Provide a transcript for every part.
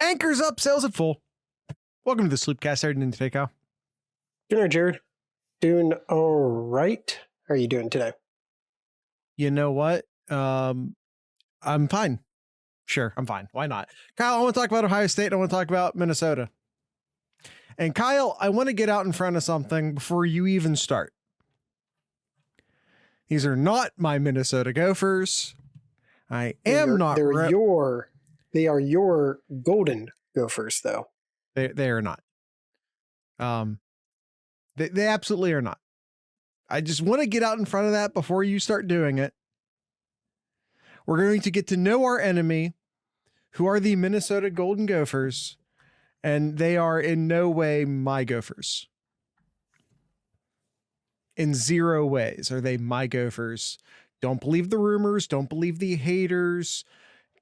Anchors up, sails at full. Welcome to the Sloopcast. How are you doing today, Kyle? Dinner, Jared. Doing all right. How are you doing today? You know what? I'm fine. Sure, I'm fine. Why not? Kyle, I want to talk about Ohio State. I want to talk about Minnesota. And Kyle, I want to get out in front of something before you even start. These are not my Minnesota Gophers. They are your Golden Gophers, though. They are not. They absolutely are not. I just want to get out in front of that before you start doing it. We're going to get to know our enemy, who are the Minnesota Golden Gophers, and they are in no way my Gophers. In zero ways are they my Gophers. Don't believe the rumors. Don't believe the haters.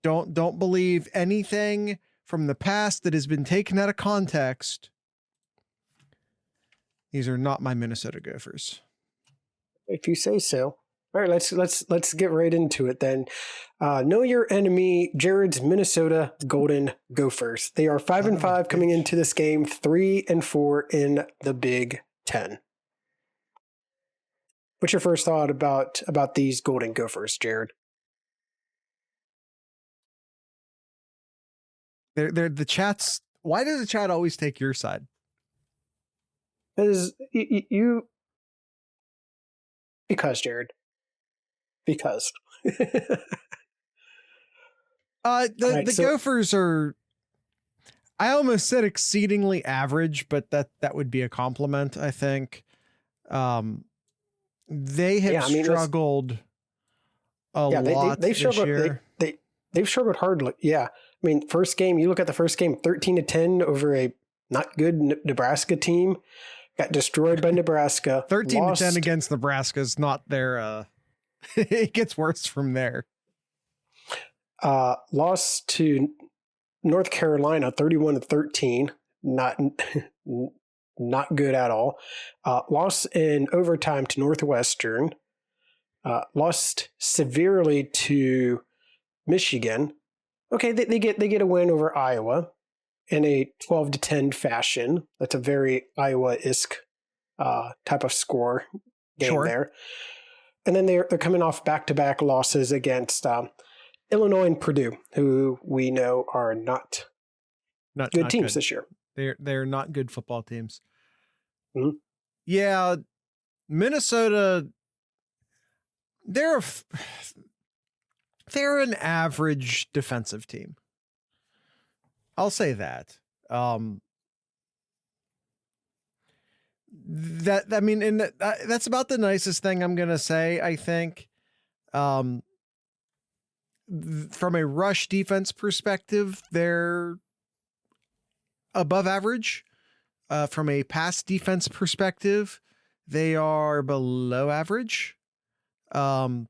Don't believe anything from the past that has been taken out of context. These are not my Minnesota Gophers. If you say so. All right, let's get right into it then. Know your enemy, Jared's Minnesota Golden Gophers. They are 5-5 coming into this game, 3-4 in the Big Ten. What's your first thought about these Golden Gophers, Jared? They're the chats. Why does the chat always take your side? Because Jared. Because. The Gophers are, I almost said exceedingly average, but that would be a compliment, I think. They have struggled a lot they've struggled, this year. They've struggled hard. Yeah. I mean, first game, you look at the first game, 13-10 over a not good Nebraska team. Got destroyed by Nebraska. 13-10 against Nebraska is not their... it gets worse from there. Lost to North Carolina, 31-13. Not good at all. Lost in overtime to Northwestern. Lost severely to Michigan. Okay, they get a win over Iowa in a 12-10 fashion. That's a very Iowa-esque type of score game there. And then they're coming off back-to-back losses against Illinois and Purdue, who we know are not good teams this year. They're not good football teams. Mm-hmm. Yeah, Minnesota, they're an average defensive team. I'll say that. That's about the nicest thing I'm gonna say, I think. From a rush defense perspective, they're above average. From a pass defense perspective, they are below average. Very.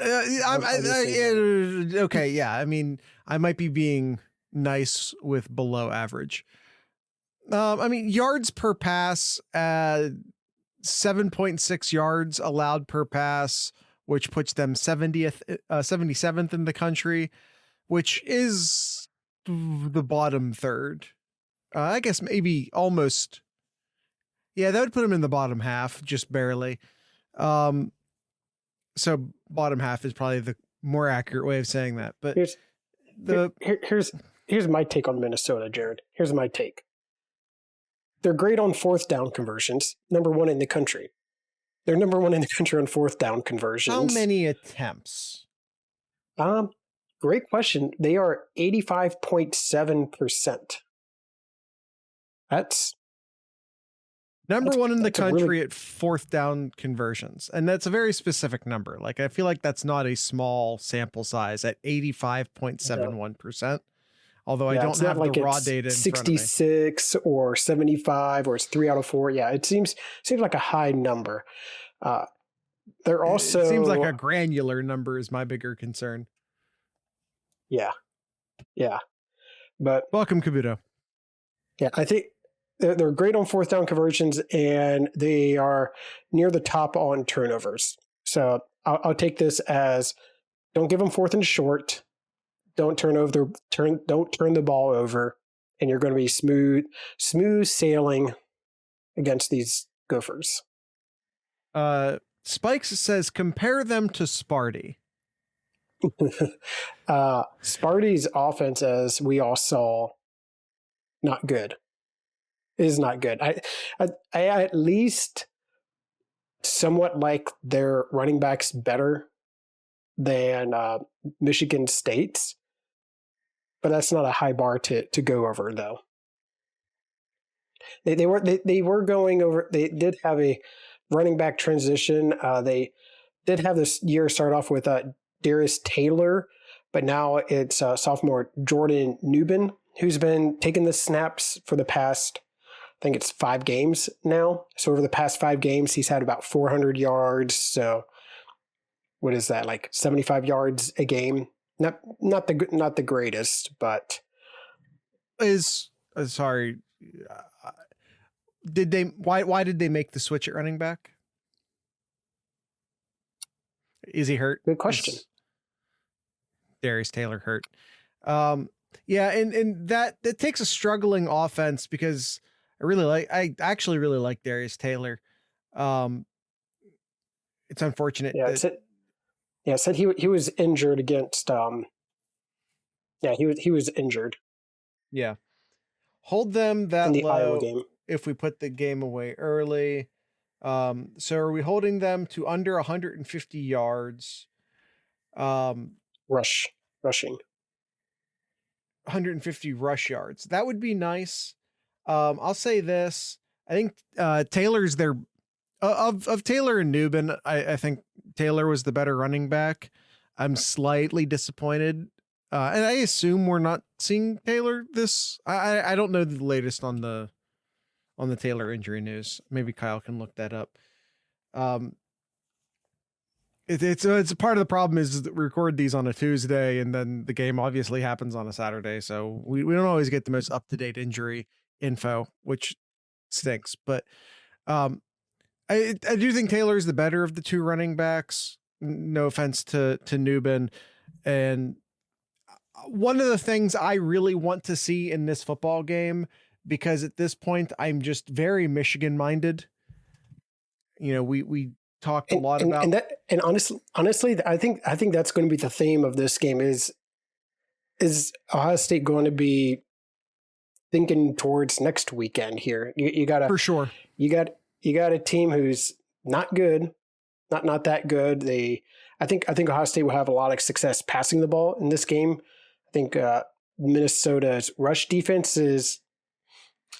Okay, yeah. I mean, I might be being nice with below average. Yards per pass, 7.6 yards allowed per pass, which puts them 77th in the country, which is the bottom third. I guess maybe almost. Yeah, that would put them in the bottom half, just barely. So bottom half is probably the more accurate way of saying that. But here's my take on Minnesota, Jared. Here's my take. They're great on fourth down conversions. Number one in the country. They're number one in the country on fourth down conversions. How many attempts? Great question. They are 85.7%. That's number one in the country at fourth down conversions. And that's a very specific number. Like, I feel like that's not a small sample size at 85.71%. Although I don't have the raw data in 66 or 75 or it's 3 out of 4. Yeah, it seems like a high number. They're also... It seems like a granular number is my bigger concern. Yeah. But welcome, Kabuto. Yeah, I think they're great on fourth down conversions, and they are near the top on turnovers. So I'll take this as don't give them fourth and short. don't turn the ball over, and you're going to be smooth sailing against these Gophers. Spikes says compare them to Sparty. Sparty's offense, as we all saw, not good. It is not good. I at least somewhat like their running backs better than Michigan State's, but that's not a high bar to go over, though. They were going over. They did have a running back transition. They did have this year start off with Darius Taylor, but now it's sophomore Jordan Newbin, who's been taking the snaps for the past, I think it's 5 games now. So over the past 5 games, he's had about 400 yards. So what is that, like 75 yards a game? Not the greatest, but sorry. Did they? Why did they make the switch at running back? Is he hurt? Good question. Is Darius Taylor hurt? Yeah, and that takes a struggling offense because I actually really like Darius Taylor. It's unfortunate. Yeah, it said he was injured against. He was injured. Yeah, hold them that in the low Iowa game. If we put the game away early. So are we holding them to under 150 yards? Rushing. 150 rush yards. That would be nice. I'll say this. I think Taylor's their of Taylor and Newbin. I think Taylor was the better running back. I'm slightly disappointed. And I assume we're not seeing Taylor this. I don't know the latest on the Taylor injury news. Maybe Kyle can look that up. It's a part of the problem is that we record these on a Tuesday and then the game obviously happens on a Saturday. So we don't always get the most up-to-date injury info, which stinks. But I do think Taylor's the better of the 2 running backs. No offense to Newbin. And one of the things I really want to see in this football game, because at this point I'm just very Michigan minded. You know, we talked a lot about and honestly, I think that's going to be the theme of this game is Ohio State going to be thinking towards next weekend here. You got for sure. You got a team who's not good, not that good. I think Ohio State will have a lot of success passing the ball in this game. I think Minnesota's rush defense is.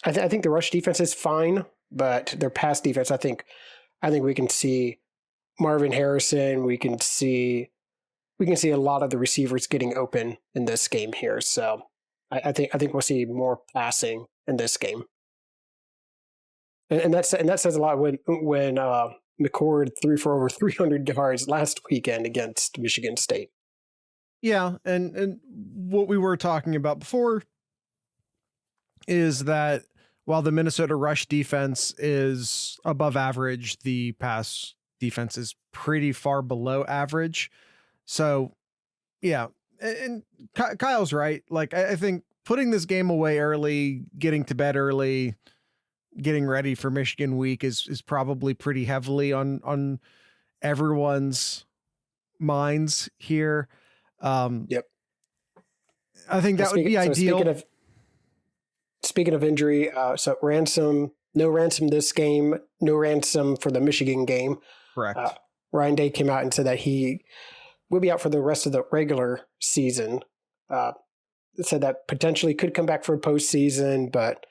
I think the rush defense is fine, but their pass defense, I think we can see Marvin Harrison. We can see a lot of the receivers getting open in this game here. So I think we'll see more passing in this game, and that says a lot when McCord threw for over 300 yards last weekend against Michigan State. Yeah, and what we were talking about before is that while the Minnesota rush defense is above average, the pass defense is pretty far below average. So, yeah, and Kyle's right. Like, I think putting this game away early, getting to bed early, getting ready for Michigan week is probably pretty heavily on everyone's minds here. Yep. I think that would be ideal. Speaking of injury, so no ransom this game, no ransom for the Michigan game. Correct. Ryan Day came out and said that he will be out for the rest of the regular season. Said that potentially could come back for a postseason, but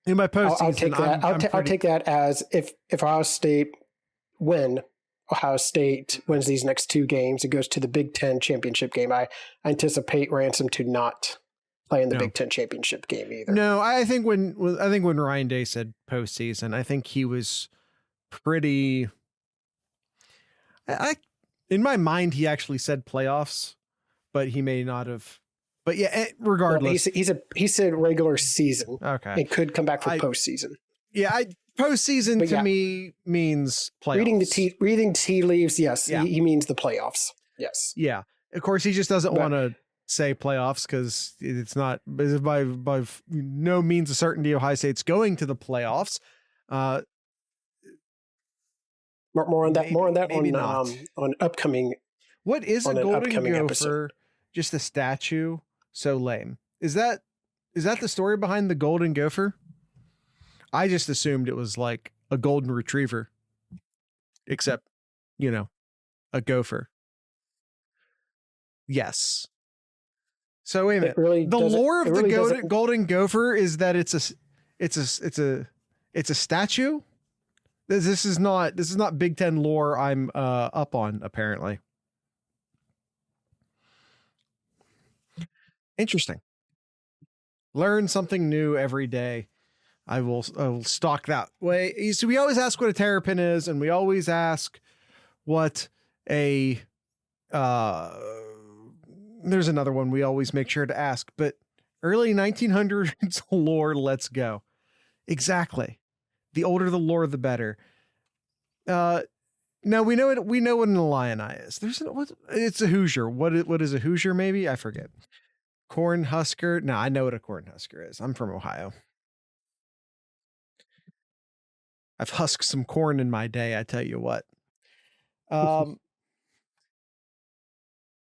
in my postseason, I'll take that. I'll take that as if Ohio State wins these next 2 games, it goes to the Big Ten championship game. I anticipate Ransom to not play in the Big Ten championship game either. No, I think when Ryan Day said postseason, I think he was pretty. In my mind, he actually said playoffs, but he may not have. But yeah, regardless, he said regular season. Okay, it could come back for postseason. Yeah, postseason to me means playoffs. Reading tea leaves, yes, yeah. He means the playoffs. Yes. Yeah. Of course, he just doesn't want to say playoffs because it's not by no means a certainty Ohio State's going to the playoffs. More on that maybe not. On upcoming. What is a Golden Gopher? Episode. Just a statue? So lame. Is that the story behind the Golden Gopher? I just assumed it was like a golden retriever, except, a gopher. Yes. So wait a minute. The lore of the Golden Gopher is that it's a statue. This is not Big Ten lore I'm up on, apparently. Interesting. Learn something new every day. I will stalk that way. So we always ask what a terrapin is, and we always ask what a there's another one we always make sure to ask, but early 1900s lore, let's go. Exactly. The older the lore, the better. Now we know what an Illini is. It's a Hoosier. What is a Hoosier? Maybe I forget. Corn husker. No, I know what a corn husker is. I'm from Ohio. I've husked some corn in my day. I tell you what.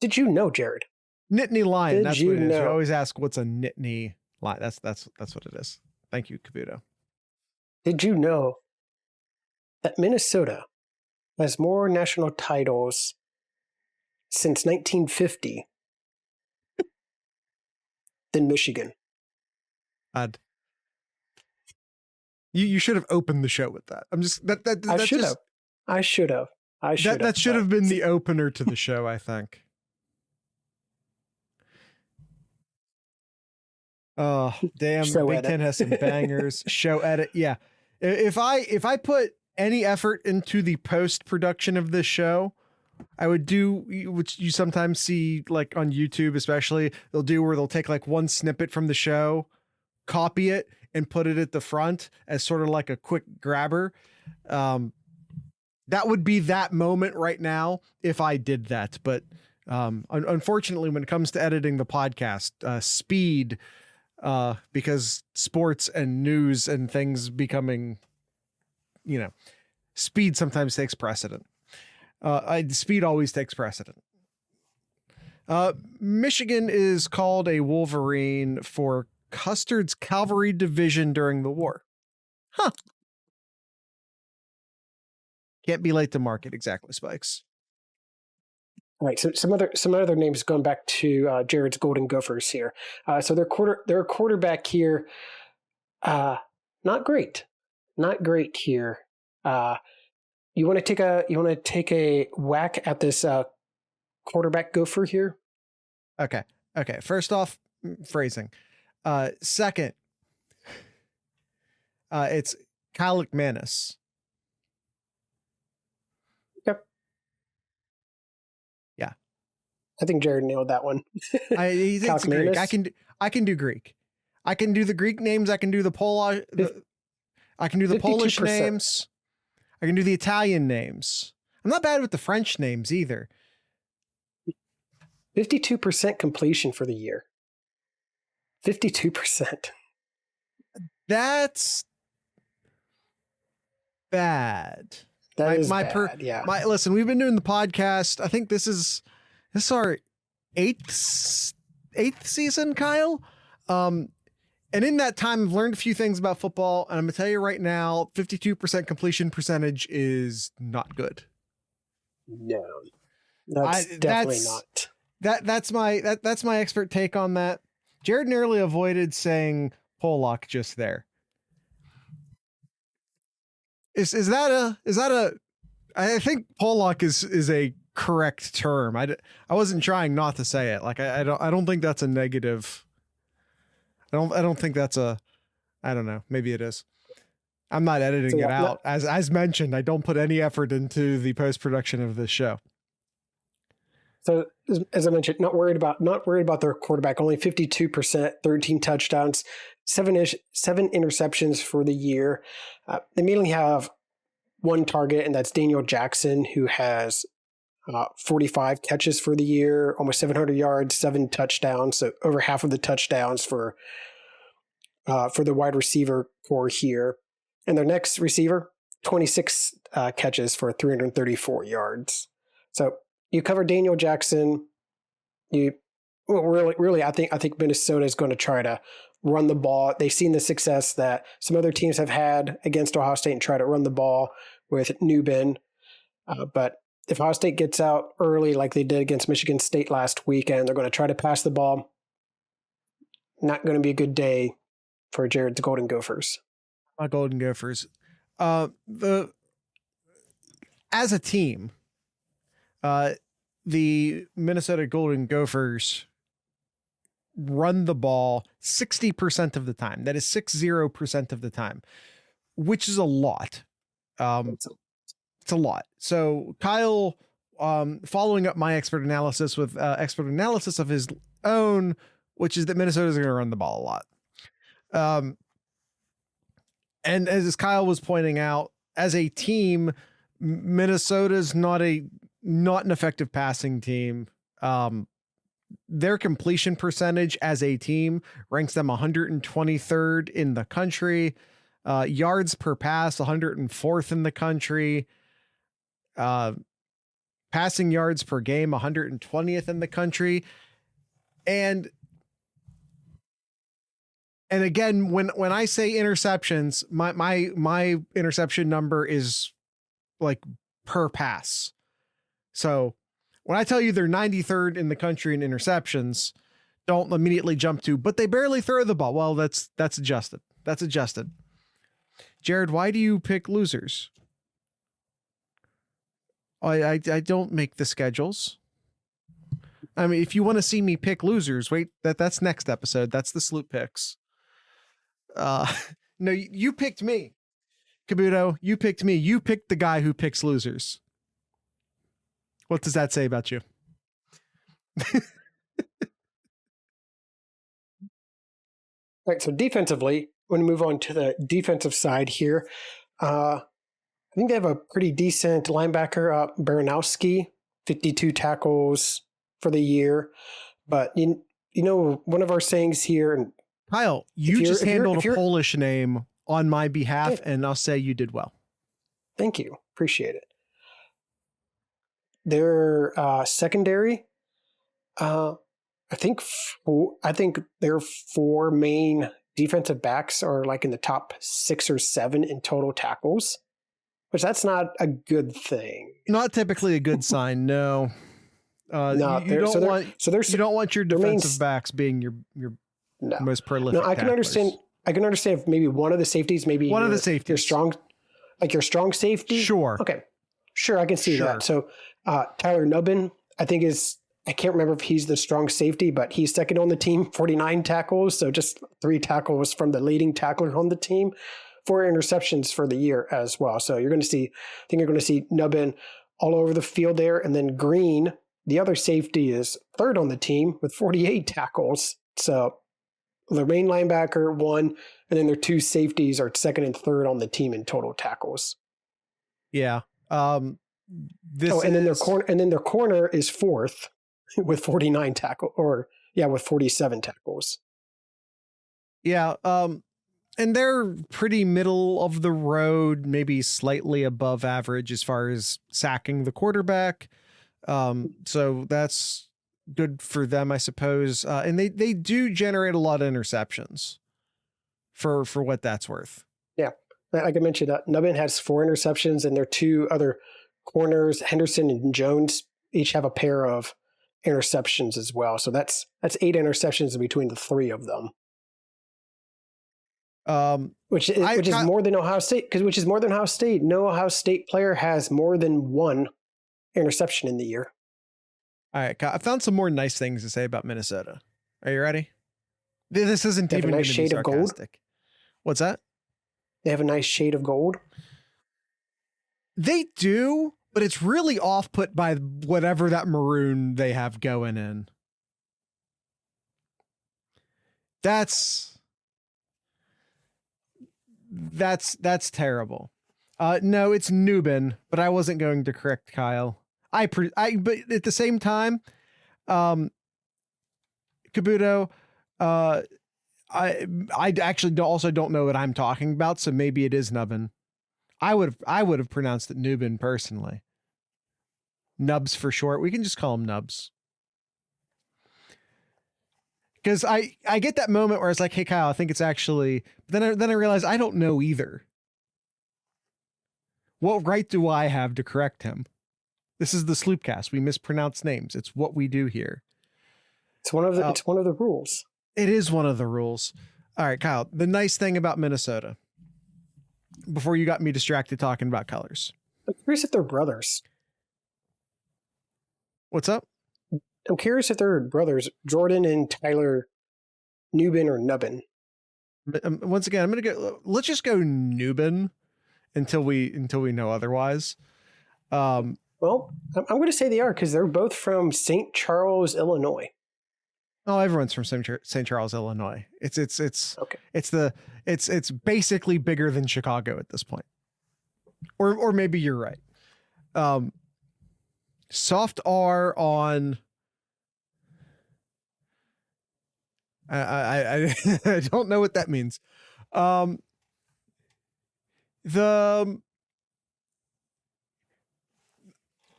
Did you know, Jared? Nittany lion. That's what it is. You always ask what's a Nittany lion. That's what it is. Thank you, Kabuto. Did you know that Minnesota has more national titles since 1950 than Michigan? You should have opened the show with that. I'm just I should have. That should have been the opener to the show, I think. Oh, damn. Big Ten has some bangers. Show edit. Yeah. If I put any effort into the post-production of this show, I would do, which you sometimes see like on YouTube, especially, they'll take like one snippet from the show, copy it, and put it at the front as sort of like a quick grabber. That would be that moment right now if I did that. But unfortunately, when it comes to editing the podcast, speed, because sports and news and things becoming, speed sometimes takes precedent. Speed always takes precedent. Michigan is called a Wolverine for Custer's cavalry division during the war. Huh. Can't be late to market. Exactly, Spikes. All right. So some other names going back to Jared's Golden Gophers here. So their quarterback here, not great here. You want to take a whack at this quarterback Gopher here? Okay. First off, phrasing. Second, it's Kyle McManus. Yep. Yeah. I think Jared nailed that one. He thinks Greek. I can do Greek. I can do the Greek names. I can do the Polish. I can do the 52%. Polish names. I can do the Italian names. I'm not bad with the French names either. 52% completion for the year. 52%. That's bad. That is bad. Yeah. Listen, we've been doing the podcast. I think this is our eighth season, Kyle. And in that time, I've learned a few things about football, and I'm gonna tell you right now, 52% completion percentage is not good. No, that's definitely not. That's my expert take on that. Jared nearly avoided saying Pollock just there. Is that a? I think Pollock is a correct term. I wasn't trying not to say it. Like I don't think that's a negative. I don't think that's a. I don't know. Maybe it is. I'm not editing it out. As mentioned, I don't put any effort into the post production of this show. So as I mentioned, not worried about their quarterback. Only 52%, 13 touchdowns, seven interceptions for the year. They mainly have one target, and that's Daniel Jackson, who has 45 catches for the year, almost 700 yards, 7 touchdowns. So over half of the touchdowns for the wide receiver core here. And their next receiver, 26 catches for 334 yards. So you cover Daniel Jackson. Really, I think Minnesota is going to try to run the ball. They've seen the success that some other teams have had against Ohio State and try to run the ball with Nubin. But if Ohio State gets out early like they did against Michigan State last weekend, they're going to try to pass the ball. Not going to be a good day for Jared's Golden Gophers. My Golden Gophers. As a team, the Minnesota Golden Gophers run the ball 60% of the time. That is 60% of the time, which is a lot. It's a lot. So Kyle, following up my expert analysis with expert analysis of his own, which is that Minnesota is going to run the ball a lot. And as Kyle was pointing out, as a team, Minnesota's not an effective passing team. Their completion percentage as a team ranks them 123rd in the country. Yards per pass, 104th in the country. Passing yards per game, 120th in the country. And again, when I say interceptions, my interception number is like per pass. So when I tell you they're 93rd in the country in interceptions, don't immediately jump to, but they barely throw the ball. Well, that's adjusted. That's adjusted. Jared, why do you pick losers? I don't make the schedules. I mean, if you want to see me pick losers, wait, that's next episode. That's the Sloop picks. No, you picked me. Kabuto, you picked me. You picked the guy who picks losers. What does that say about you? All right, so defensively, when we move on to the defensive side here, I think they have a pretty decent linebacker, Baranowski, 52 tackles for the year. But you know, one of our sayings here, and Kyle, you just handled a Polish name on my behalf, and I'll say you did well. Thank you, appreciate it. Their secondary, I think their 4 main defensive backs are like in the top 6 or 7 in total tackles, which that's not a good thing. Not typically a good sign. No. No, you don't want your defensive backs being your most prolific. No, I can understand. I can understand if maybe one of the safeties, your strong safety. Sure. Okay. Sure, I can see that. So Tyler Nubbin, I think I can't remember if he's the strong safety, but he's second on the team, 49 tackles. So just 3 tackles from the leading tackler on the team, 4 interceptions for the year as well. So you're going to see Nubbin all over the field there. And then Green, the other safety, is third on the team with 48 tackles. So the main linebacker, 1, and then their 2 safeties are second and third on the team in total tackles. Yeah. And then their corner is 4th with 47 tackles. Yeah. And they're pretty middle of the road, maybe slightly above average as far as sacking the quarterback. So that's good for them, I suppose. And they do generate a lot of interceptions for what that's worth. Yeah. Like I mentioned, Nubbin has 4 interceptions, and their 2 other corners, Henderson and Jones, each have a pair of interceptions as well. So that's 8 interceptions between the 3 of them. Which is more than Ohio State, which is more than Ohio State. No Ohio State player has more than 1 interception in the year. All right, I found some more nice things to say about Minnesota. Are you ready? This isn't even a nice shade of gold. What's that? They have a nice shade of gold. They do, but it's really off-put by whatever that maroon they have going in. That's terrible. No, it's Nubin, but I wasn't going to correct Kyle. But at the same time, Kabuto, I actually also don't know what I'm talking about, so maybe it is Nubbin. I would have pronounced it Nubin personally. Nubs for short. We can just call him Nubs. Because I get that moment where it's like, hey Kyle, I think it's actually. But then I realize I don't know either. What right do I have to correct him? This is the Sloopcast. We mispronounce names. It's what we do here. It's one of the rules. It is one of the rules. All right, Kyle. The nice thing about Minnesota, before you got me distracted talking about colors. I'm curious if they're brothers. What's up? I'm curious if they're brothers, Jordan and Tyler Nubin or Nubbin. Once again, let's just go Nubin until we know otherwise. Well, I'm going to say they are because they're both from St. Charles, Illinois. Oh, everyone's from St. Charles, Illinois. It's okay. It's basically bigger than Chicago at this point. Or maybe you're right. Soft R on I don't know what that means. The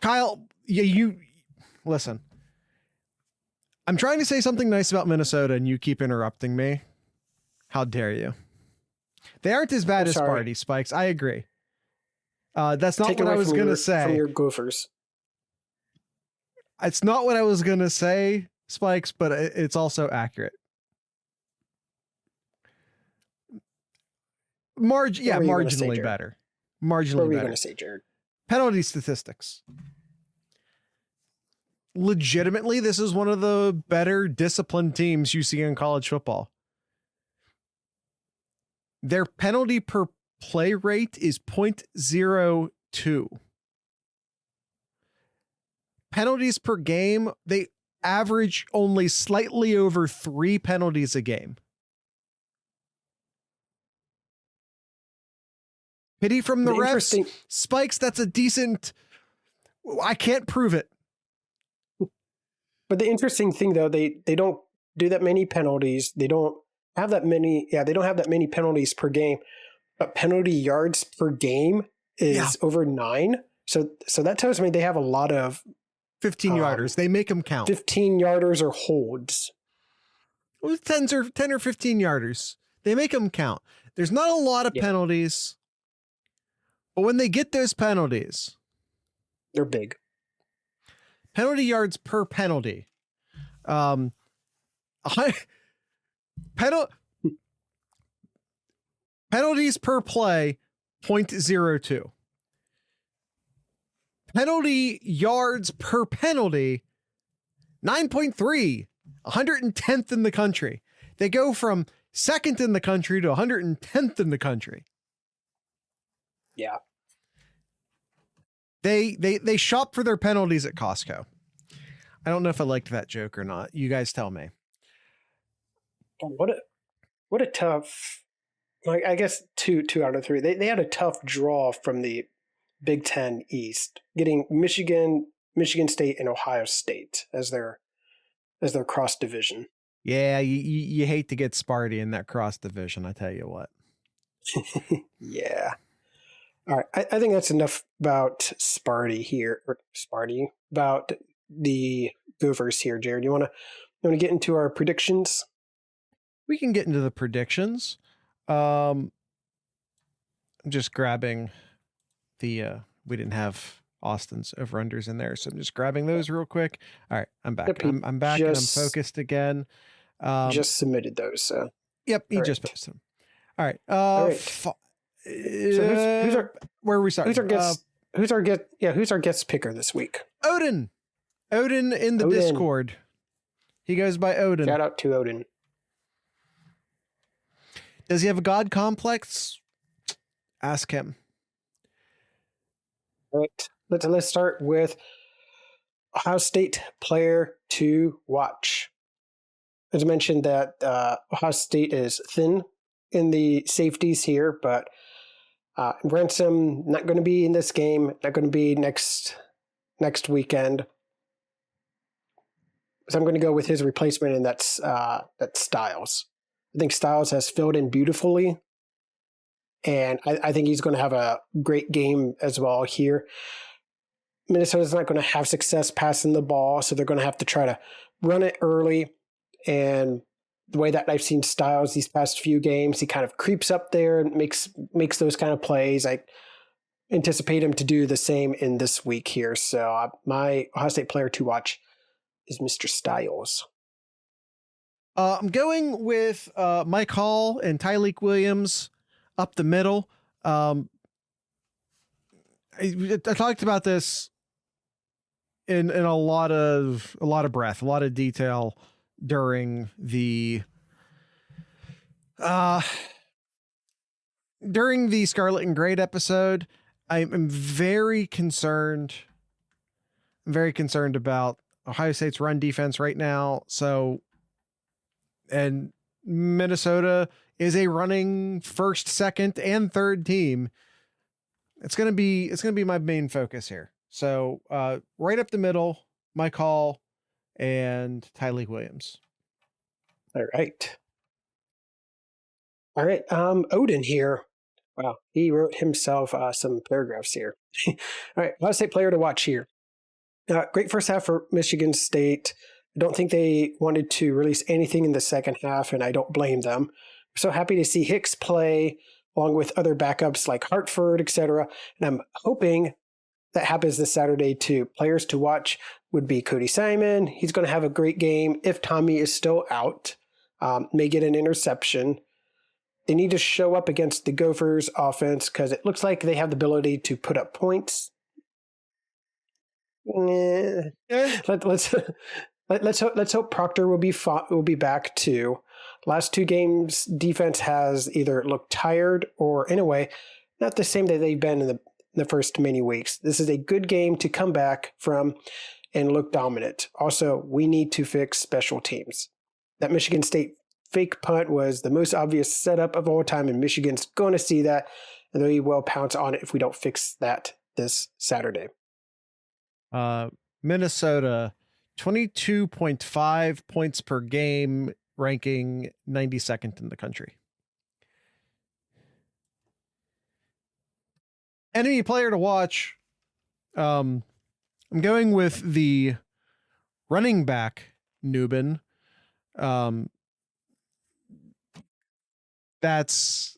Kyle, yeah, you listen. I'm trying to say something nice about Minnesota and you keep interrupting me. How dare you? They aren't as bad as Sparty, Spikes. I agree. That's not what I was going to say. From your Gophers. It's not what I was going to say, Spikes, but it's also accurate. Marginally better. Marginally better. What were you going to say, Jared? Penalty statistics. Legitimately, this is one of the better disciplined teams you see in college football. Their penalty per play rate is 0.02. Penalties per game, they average only slightly over 3 penalties a game. Pity from the refs. Spikes, that's a decent... I can't prove it. But the interesting thing, though, they don't do that many penalties. They don't have that many. Yeah, they don't have that many penalties per game. But penalty yards per game is over 9. So that tells me they have a lot of 15-yarders. They make them count. 15-yarders or holds. Well, 10 or 15-yarders. They make them count. There's not a lot of penalties. But when they get those penalties, they're big. Penalty yards per penalty. Penalties per play, 0.02. Penalty yards per penalty, 9.3. 110th in the country. They go from 2nd in the country to 110th in the country. Yeah. They shop for their penalties at Costco. I don't know if I liked that joke or not. You guys tell me. What a tough, like, I guess two out of 3. They had a tough draw from the Big Ten East, getting Michigan State and Ohio State as their cross division. Yeah, you hate to get Sparty in that cross division, I tell you what. Yeah. All right, I think that's enough about Sparty here, about the Gophers here. Jared, you want to get into our predictions? We can get into the predictions. I'm just grabbing the we didn't have Austin's over-unders in there, so I'm just grabbing those real quick. All right, I'm back. Yep, I'm back and I'm focused again. Just submitted those. So. Yep, he just posted them. All right. All right. So where are we starting? Who's our guest picker this week? Odin in the Discord. He goes by Odin. Shout out to Odin. Does he have a god complex? Ask him. All right. Let's start with Ohio State player to watch. As I mentioned, that Ohio State is thin in the safeties here, but Ransom not going to be in this game, not going to be next next weekend. So I'm going to go with his replacement, and that's Styles. I think Styles has filled in beautifully, and I think he's going to have a great game as well here. Minnesota's not going to have success passing the ball, so they're going to have to try to run it early. And the way that I've seen Styles these past few games, he kind of creeps up there and makes those kind of plays. I anticipate him to do the same in this week here. So my Ohio State player to watch is Mr. Styles. I'm going with Mike Hall and Tyleik Williams up the middle. I talked about this in a lot of breadth, a lot of detail during the Scarlet and Grade episode. I'm very concerned. I'm very concerned about Ohio State's run defense right now. So, and Minnesota is a running first, second, and third team. It's gonna be my main focus here. So, right up the middle, Mike Hall and Tyleik Williams. All right. Odin here. Wow, he wrote himself some paragraphs here. All right, Ohio State player to watch here. Great first half for Michigan State. I don't think they wanted to release anything in the second half, and I don't blame them. So happy to see Hicks play along with other backups like Hartford, etc. And I'm hoping that happens this Saturday too. Players to watch would be Cody Simon. He's going to have a great game if Tommy is still out. May get an interception. They need to show up against the Gophers offense because it looks like they have the ability to put up points. Let's hope Proctor will be back too. Last two games, defense has either looked tired or, in a way, not the same that they've been in the first many weeks. This is a good game to come back from and look dominant. Also, we need to fix special teams. That Michigan State fake punt was the most obvious setup of all time, and Michigan's going to see that, and they will pounce on it if we don't fix that this Saturday. Minnesota, 22.5 points per game, ranking 92nd in the country. Enemy player to watch. I'm going with the running back, Nubin. This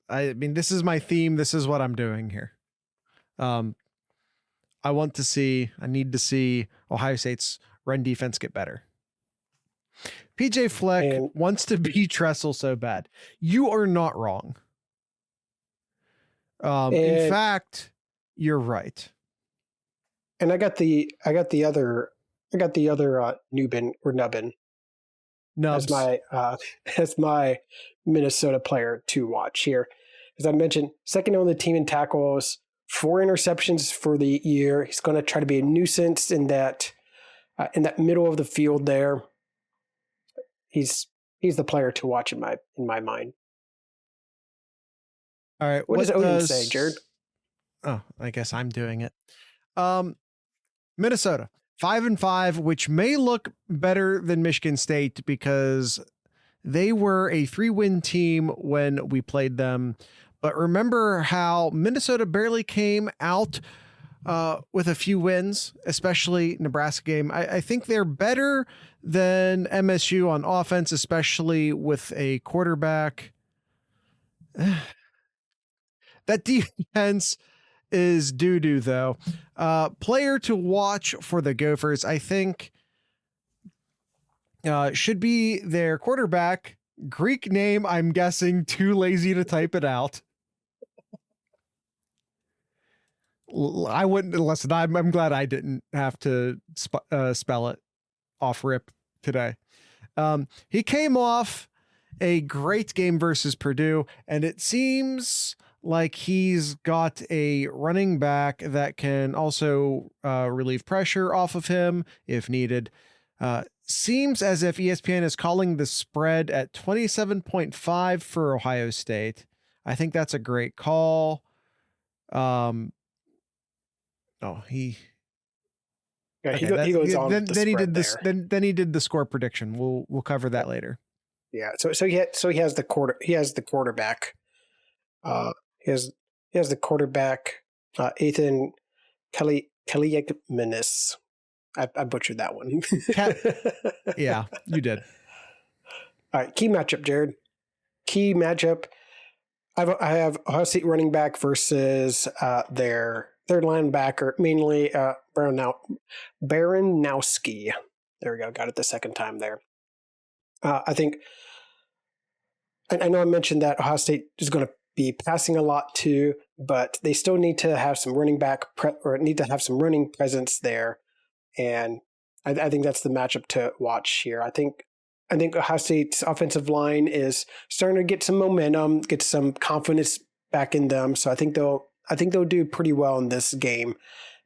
is my theme. This is what I'm doing here. I need to see Ohio State's run defense get better. PJ Fleck wants to be Tressel so bad. You are not wrong. In fact, you're right. And I got the other Nubin or Nubbin as my Minnesota player to watch here. As I mentioned, second on the team in tackles, 4 interceptions for the year. He's going to try to be a nuisance in that middle of the field there. He's the player to watch in my mind. All right. What does Odin say, Jared? Oh, I guess I'm doing it. Minnesota 5-5, which may look better than Michigan State because they were a 3-win team when we played them. But remember how Minnesota barely came out with a few wins, especially Nebraska game. I think they're better than MSU on offense, especially with a quarterback. That defense is doo-doo, though. Player to watch for the Gophers, I think, should be their quarterback. Greek name, I'm guessing, too lazy to type it out. I wouldn't listen. I'm glad I didn't have to spell it off rip today. He came off a great game versus Purdue, and it seems like he's got a running back that can also relieve pressure off of him if needed. Seems as if ESPN is calling the spread at 27.5 for Ohio State. I think that's a great call. Yeah, Okay, he goes on. Then he did this. Then he did the score prediction. We'll cover that later. Yeah. So he has the quarterback. He has the quarterback. Ethan Kaliakmanis. I butchered that one. Yeah, you did. All right, key matchup, Jared. Key matchup. I have Ohio State running back versus their third linebacker, mainly Baranowski. There we go. Got it the second time there. I think I know I mentioned that Ohio State is going to be passing a lot too, but they still need to have some running presence there, and I think that's the matchup to watch here. I think Ohio State's offensive line is starting to get some momentum, get some confidence back in them. So I think they'll do pretty well in this game,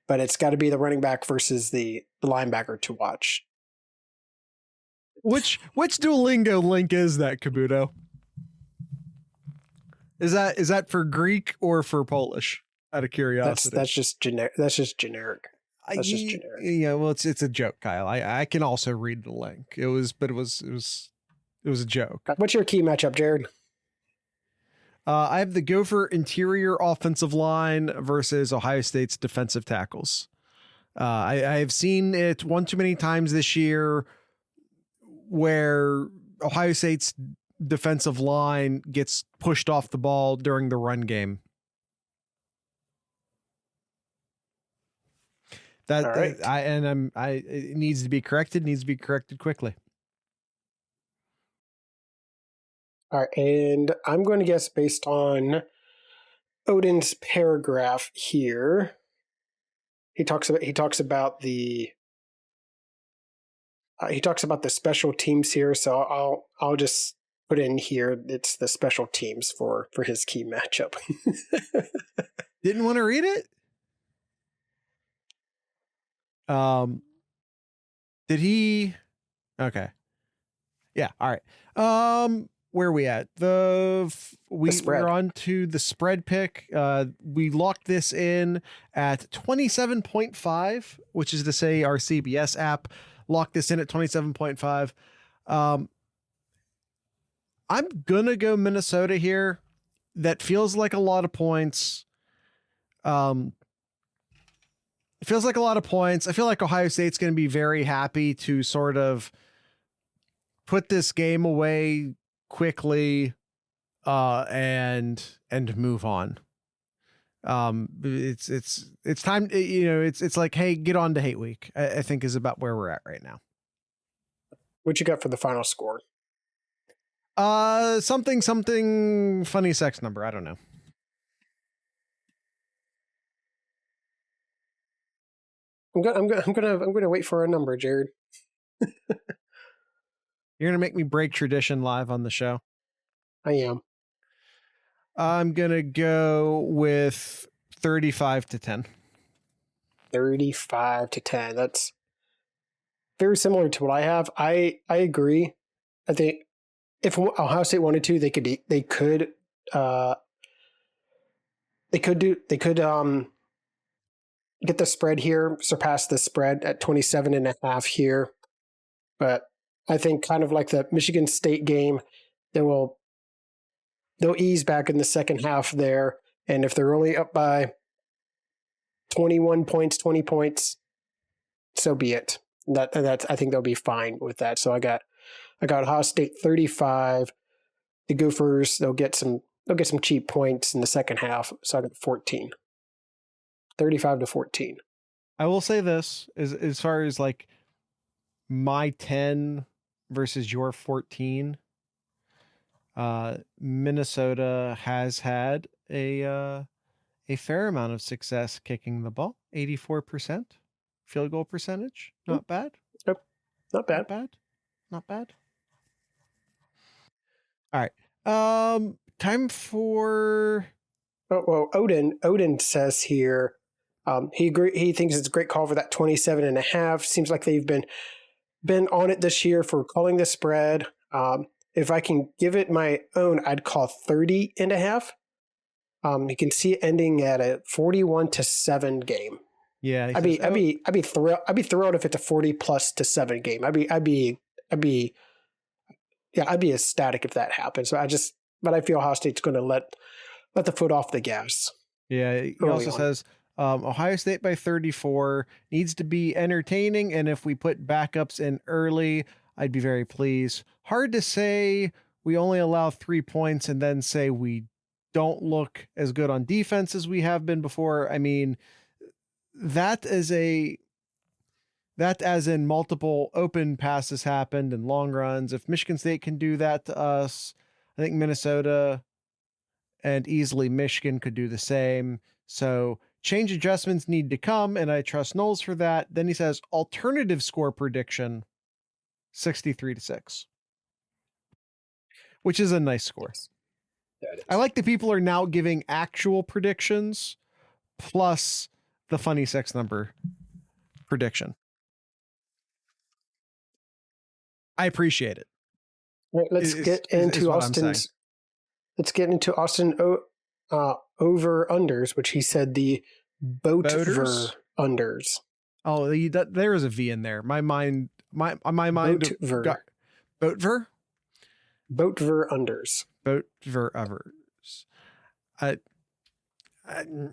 but it's got to be the running back versus the linebacker to watch. Which Duolingo link is that, Kabuto? Is that for Greek or for Polish? Out of curiosity. That's just generic. That's just generic. Yeah, well, it's a joke, Kyle. I can also read the link. It was a joke. What's your key matchup, Jared? I have the Gopher interior offensive line versus Ohio State's defensive tackles. I have seen it one too many times this year where Ohio State's defensive line gets pushed off the ball during the run game. That all right. It needs to be corrected. Needs to be corrected quickly. All right, and I'm going to guess based on Odin's paragraph here. He talks about the special teams here. So I'll just put in here. It's the special teams for his key matchup. Didn't want to read it. Did he? Okay. Yeah. All right. Where are we at? We're on to the spread pick. We locked this in at 27.5, which is to say our CBS app locked this in at 27.5. I'm gonna go Minnesota here. That feels like a lot of points. It feels like a lot of points. I feel like Ohio State's going to be very happy to sort of put this game away quickly, and move on. It's time. It's like, hey, get on to hate week. I think is about where we're at right now. What you got for the final score? Something funny sex number. I don't know. I'm gonna wait for a number, Jared. You're gonna make me break tradition live on the show. I am. I'm gonna go with 35-10. 35-10. That's very similar to what I have. I agree. I think if Ohio State wanted to, they could get the spread here, surpass the spread at 27.5 here. But I think kind of like the Michigan State game, they'll ease back in the second half there. And if they're only up by 21 points, 20 points, so be it. That's I think they'll be fine with that. So I got Ohio State 35. The Gophers, they'll get some cheap points in the second half. So I got 14. 35-14. I will say this as far as like my 10 versus your 14. Minnesota has had a fair amount of success kicking the ball. 84% field goal percentage. Not bad. Nope. Not bad. Not bad. All right. Time for. Oh, well, Odin says here. He thinks it's a great call for that 27.5. Seems like they've been on it this year for calling the spread. If I can give it my own, I'd call 30.5. You can see it ending at a 41-7 game. Yeah. I'd be thrilled if it's a 40+7 game. I'd be ecstatic if that happens. But I feel Ohio State's going to let the foot off the gas. Yeah. He also says Ohio State by 34 needs to be entertaining. And if we put backups in early, I'd be very pleased. Hard to say we only allow 3 points and then say we don't look as good on defense as we have been before. I mean, that as in multiple open passes happened and long runs. If Michigan State can do that to us, I think Minnesota and easily Michigan could do the same. So change adjustments need to come, and I trust Knowles for that. Then he says alternative score prediction 63-6, which is a nice score. I like that people are now giving actual predictions plus the funny 6 number prediction. I appreciate it. Right, let's get into Austin's over unders, which he said the boatver unders. Oh, there is a V in there. My mind boatver unders. Boatver overs.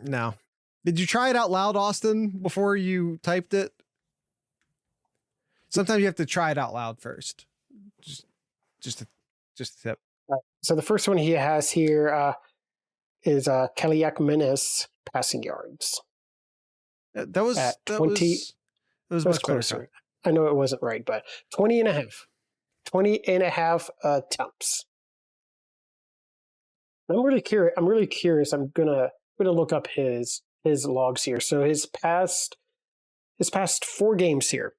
No. Did you try it out loud, Austin, before you typed it? Sometimes you have to try it out loud first. Just a tip. So the first one he has here is Kaliak Menace passing yards. That was at 20. That was much closer. Better. I know it wasn't right, but 20 and a half. 20 and a half attempts. I'm really curious. I'm gonna look up his logs here. So his past 4 games here.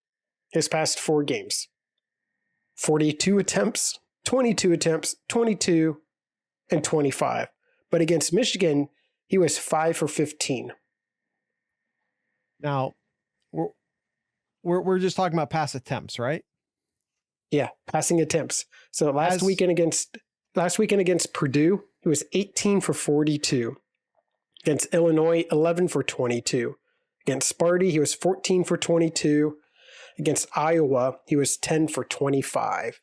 42 attempts, 22 attempts, 22, and 25. But against Michigan, he was 5 for 15. Now, we're just talking about pass attempts, right? Yeah, passing attempts. So last weekend against Purdue, he was 18 for 42. Against Illinois, 11 for 22. Against Sparty, he was 14 for 22. Against Iowa, he was 10 for 25.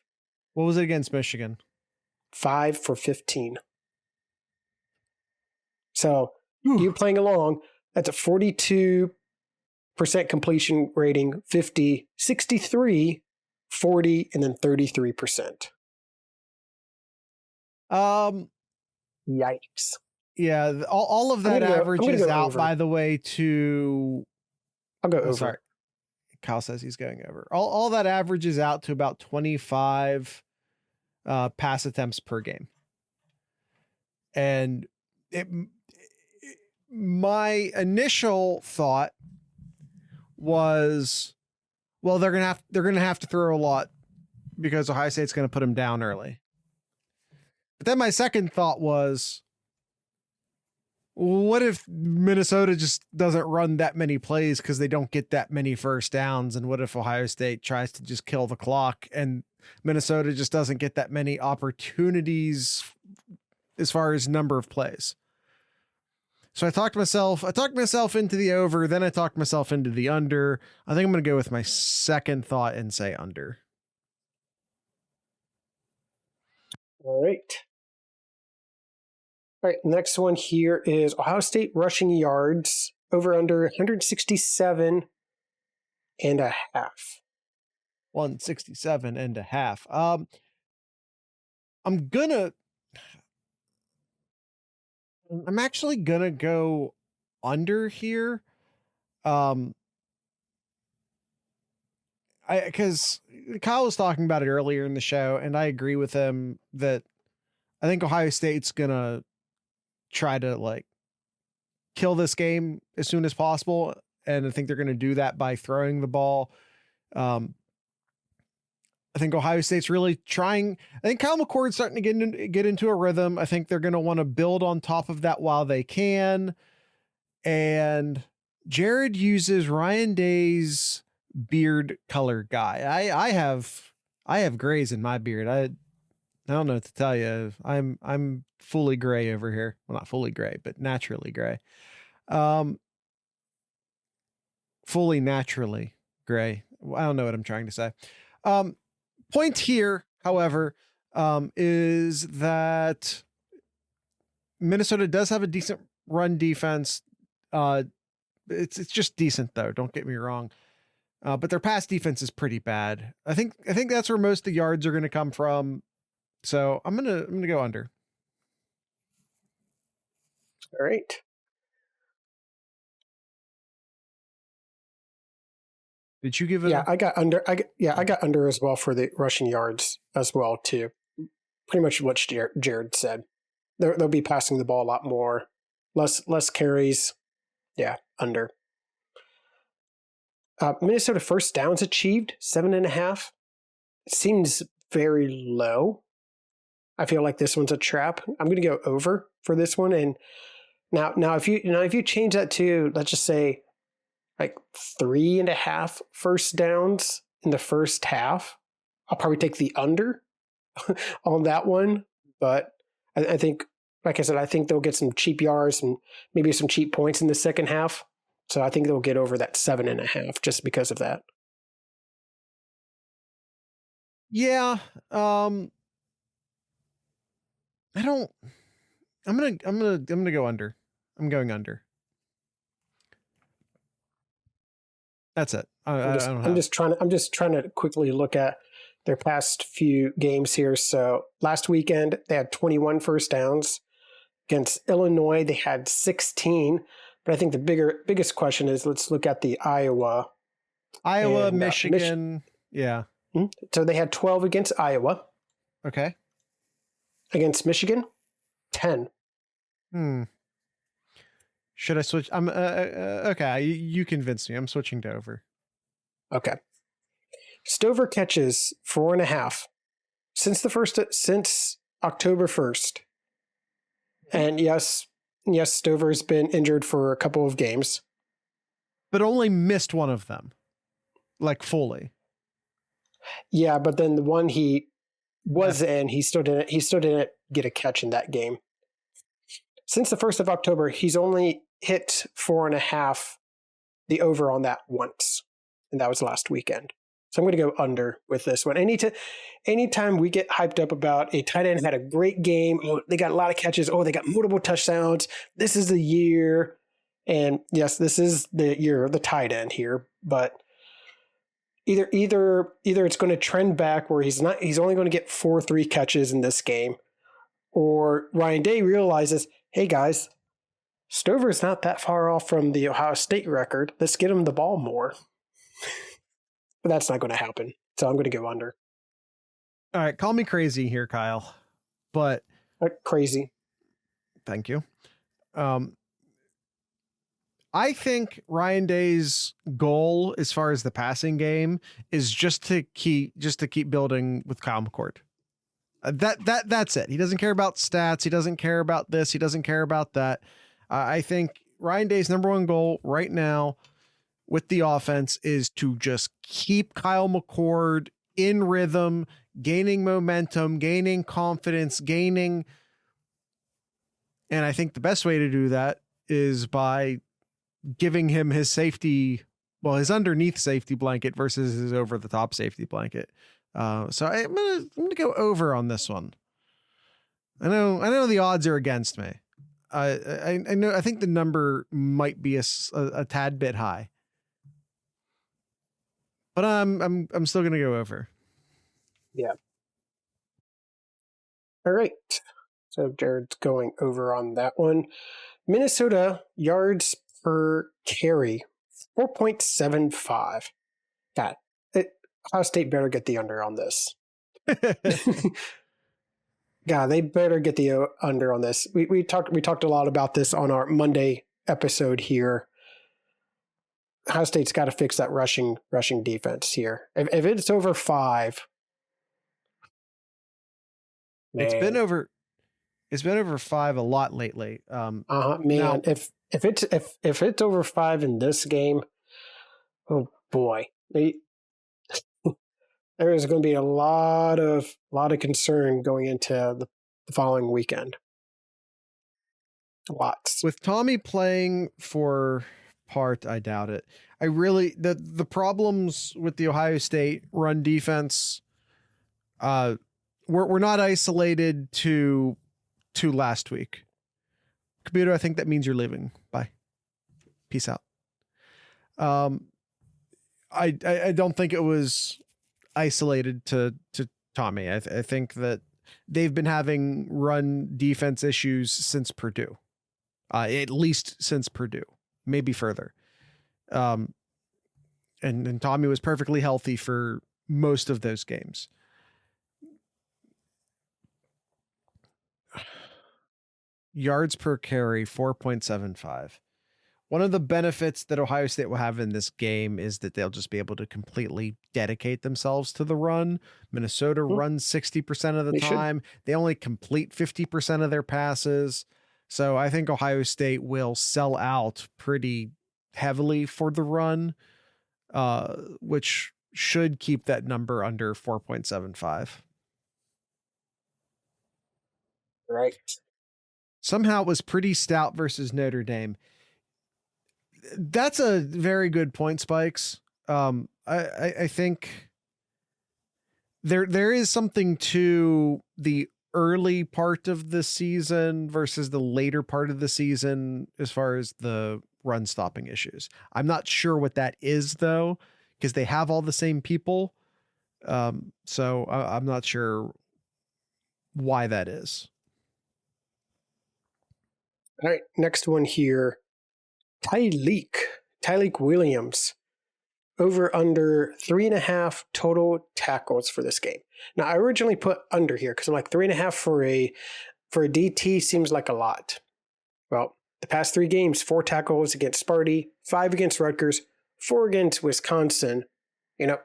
What was it against Michigan? 5 for 15. So you playing along, that's a 42% completion rating, 50, 63, 40, and then 33%. Yikes. Yeah, all of that averages out, by the way, to... I'll go over. Sorry. Kyle says he's going over. All that averages out to about 25 pass attempts per game. And my initial thought was, well, they're gonna have to throw a lot because Ohio State's going to put them down early. But then my second thought was, what if Minnesota just doesn't run that many plays because they don't get that many first downs? And what if Ohio State tries to just kill the clock and Minnesota just doesn't get that many opportunities as far as number of plays? So I talked myself into the over, then I talked myself into the under. I think I'm going to go with my second thought and say under. All right. All right, next one here is Ohio State rushing yards over under 167 and a half. 167 and a half. I'm actually gonna go under here. Because Kyle was talking about it earlier in the show, and I agree with him that I think Ohio State's gonna try to kill this game as soon as possible, and I think they're going to do that by throwing the ball. I think Ohio State's really trying. I think Kyle McCord's starting to get into a rhythm. I think they're going to want to build on top of that while they can. And Jared uses Ryan Day's beard color guy. I have grays in my beard. I don't know what to tell you. I'm fully gray over here. Well, not fully gray, but naturally gray. fully naturally gray. I don't know what I'm trying to say. Point here, however, is that Minnesota does have a decent run defense. It's just decent though. Don't get me wrong. But their pass defense is pretty bad. I think that's where most of the yards are going to come from. So I'm gonna go under. All right. Did you give it? Yeah, I got under. I got under as well for the rushing yards as well too. Pretty much what Jared said. They'll be passing the ball a lot more, less carries. Yeah, under. Minnesota first downs achieved 7.5. Seems very low. I feel like this one's a trap. I'm going to go over for this one. And now if you change that to, let's just say, like 3.5 first downs in the first half, I'll probably take the under on that one. But I think, like I said, I think they'll get some cheap yards and maybe some cheap points in the second half. So I think they'll get over that 7.5 just because of that. Yeah. I'm gonna go under. I'm going under. That's it. I'm just trying to quickly look at their past few games here. So last weekend they had 21 first downs. Against Illinois they had 16. But I think the biggest question is, let's look at the Iowa, Michigan. Yeah. So they had 12 against Iowa. Okay. Against Michigan, 10. Should I switch? I'm okay. You convinced me. I'm switching to over. Okay. Stover catches 4.5 since October 1st. And yes, Stover's been injured for a couple of games, but only missed one of them, like fully. Yeah, but then the one he was in, he still didn't get a catch in that game. Since the 1st of October, he's only hit 4.5, the over on that once, and that was last weekend. So I'm going to go under with this one. Anytime we get hyped up about a tight end had a great game, oh, they got a lot of catches, oh, they got multiple touchdowns, this is the year. And yes, this is the year of the tight end here, but either it's going to trend back where he's only going to get 4-3 catches in this game, or Ryan Day realizes, hey guys, Stover's not that far off from the Ohio State record. Let's get him the ball more. But that's not going to happen. So I'm going to go under. All right. Call me crazy here, Kyle, but crazy. Thank you. I think Ryan Day's goal as far as the passing game is just to keep building with Kyle McCord. That's it. He doesn't care about stats. He doesn't care about this. He doesn't care about that. I think Ryan Day's number one goal right now with the offense is to just keep Kyle McCord in rhythm, gaining momentum, gaining confidence, and I think the best way to do that is by giving him his his underneath safety blanket versus his over the top safety blanket. So I'm gonna go over on this one. I know the odds are against me. I know. I think the number might be a tad bit high, but I'm still gonna go over. Yeah. All right. So Jared's going over on that one. Minnesota yards per carry, 4.75. God, Ohio State better get the under on this. God, they better get the under on this. We talked a lot about this on our Monday episode here. Ohio State's got to fix that rushing defense here. If it's over 5, man. It's been over 5 a lot lately. Man, now, if it's over 5 in this game, oh boy, there is going to be a lot of concern going into the following weekend. Lots. With Tommy playing for part, I doubt it. I really the problems with the Ohio State run defense, we're not isolated to last week. Computer, I think that means you're leaving. Bye. Peace out. I don't think it was isolated to Tommy. I think that they've been having run defense issues since Purdue, at least since Purdue, maybe further. And Tommy was perfectly healthy for most of those games. Yards per carry, 4.75. One of the benefits that Ohio State will have in this game is that they'll just be able to completely dedicate themselves to the run. Minnesota runs 60% of the time. They only complete 50% of their passes. So I think Ohio State will sell out pretty heavily for the run, which should keep that number under 4.75. Right. Somehow it was pretty stout versus Notre Dame. That's a very good point, Spikes. I think there is something to the early part of the season versus the later part of the season as far as the run stopping issues. I'm not sure what that is though, because they have all the same people. So I'm not sure why that is. All right, next one here. Tyleek Williams, over under 3.5 total tackles for this game. Now, I originally put under here because I'm like 3.5 for a DT seems like a lot. Well, the past 3 games, 4 tackles against Sparty, 5 against Rutgers, 4 against Wisconsin. You know,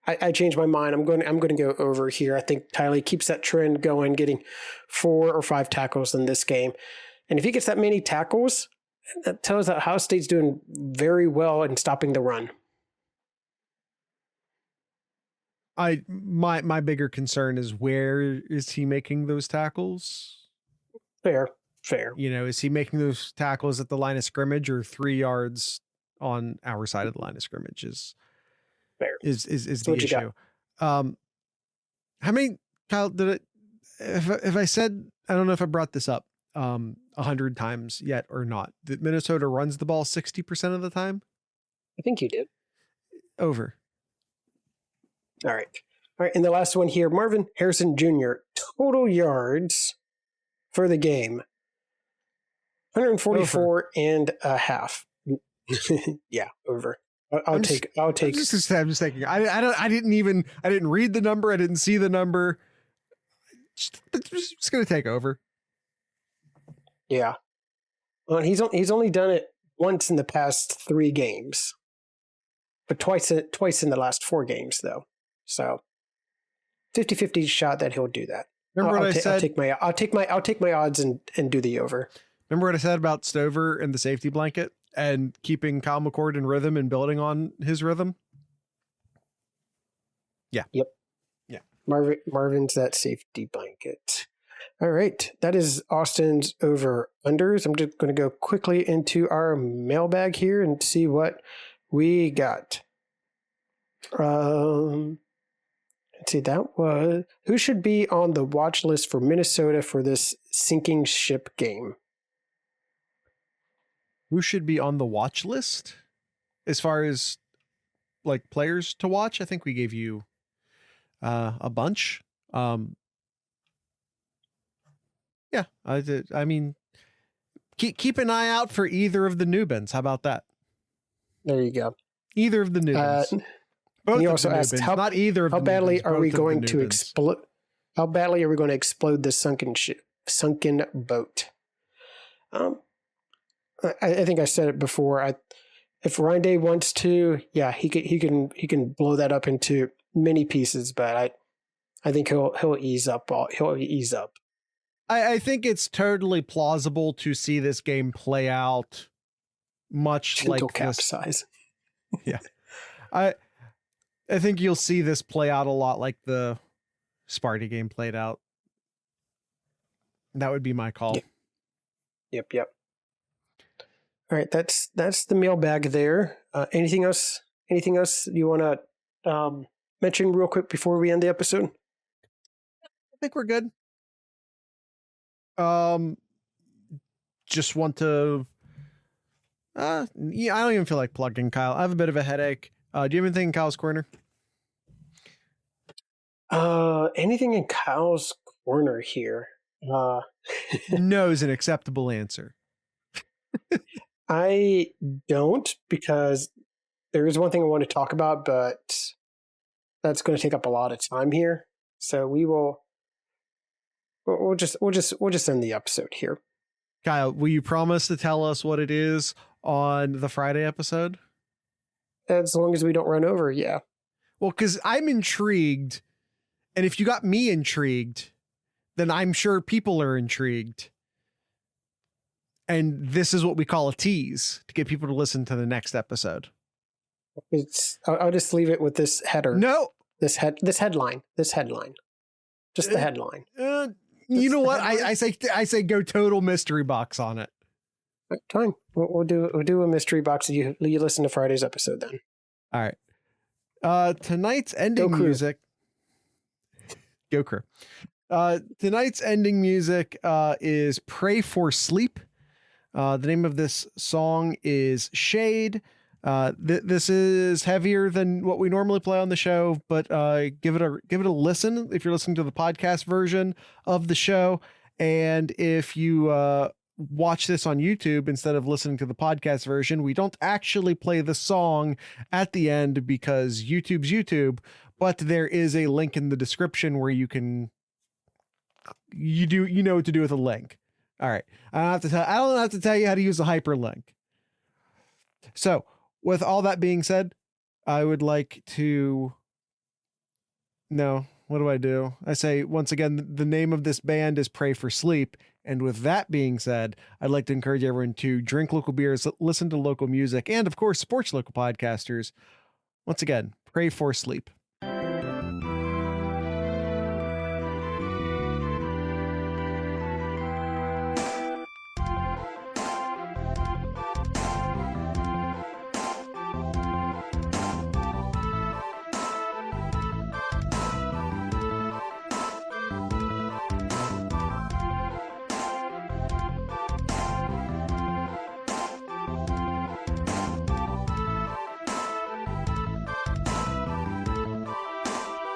I changed my mind. I'm going to go over here. I think Tyleek keeps that trend going, getting 4 or 5 tackles in this game. And if he gets that many tackles, that tells that Ohio State's doing very well in stopping the run. My bigger concern is, where is he making those tackles? Fair. You know, is he making those tackles at the line of scrimmage or 3 yards on our side of the line of scrimmage? Is fair. Is the issue. How many, Kyle, did it, if I said, I don't know if I brought this up 100 times yet or not, that Minnesota runs the ball 60% of the time? I think you did. Over. All right. And the last one here, Marvin Harrison Jr., total yards for the game, 144 and a half. Yeah, over. I'll take. I'm just thinking. I didn't read the number. I didn't see the number. Just gonna take over. Yeah. Well, he's only done it once in the past 3 games, but twice in the last 4 games though. So 50-50 shot that he'll do that. Remember what I said? I'll take my odds and do the over. Remember what I said about Stover and the safety blanket and keeping Kyle McCord in rhythm and building on his rhythm? Yeah. Yep. Yeah. Marvin's that safety blanket. All right. That is Austin's over unders. I'm just going to go quickly into our mailbag here and see what we got. Let's see, that was, who should be on the watch list for Minnesota for this sinking ship game? Who should be on the watch list? As far as like players to watch, I think we gave you a bunch. Yeah, I mean, keep an eye out for either of the Nubans. How about that? There you go. Either of the Nubans. Both. You also asked not either of how the badly Nubans, are we going to Nubans. explode? How badly are we going to explode the sunken boat? I think I said it before. If Ryan Day wants to, yeah, he can blow that up into many pieces. But I think he'll ease up. He'll ease up. I think it's totally plausible to see this game play out much Until like capsize. Yeah, I think you'll see this play out a lot like the Sparty game played out. That would be my call. Yep. All right, that's the mailbag there. Anything else? Anything else you want to mention real quick before we end the episode? I think we're good. Just want to. Yeah, I don't even feel like plugging Kyle. I have a bit of a headache. Do you have anything in Kyle's corner? Anything in Kyle's corner here? No is an acceptable answer. I don't, because there is one thing I want to talk about, but that's going to take up a lot of time here. So we'll just end the episode here. Kyle, will you promise to tell us what it is on the Friday episode? As long as we don't run over, yeah. Well, because I'm intrigued, and if you got me intrigued, then I'm sure people are intrigued. And this is what we call a tease to get people to listen to the next episode. I'll just leave it with this header. No, this headline. Just the headline. You know what? I say go total mystery box on it. Fine. We'll do a mystery box. You listen to Friday's episode then. All right. Tonight's ending music. Go Crew. Tonight's ending music is "Pray for Sleep." The name of this song is "Shade." This is heavier than what we normally play on the show, but give it a listen if you're listening to the podcast version of the show. And if you watch this on YouTube instead of listening to the podcast version, we don't actually play the song at the end because YouTube's YouTube, but there is a link in the description where you know what to do with a link. All right. I don't have to tell you how to use a hyperlink. So with all that being said, I would like to... No, what do? I say, once again, the name of this band is Pray for Sleep. And with that being said, I'd like to encourage everyone to drink local beers, listen to local music, and of course, support local podcasters. Once again, pray for sleep.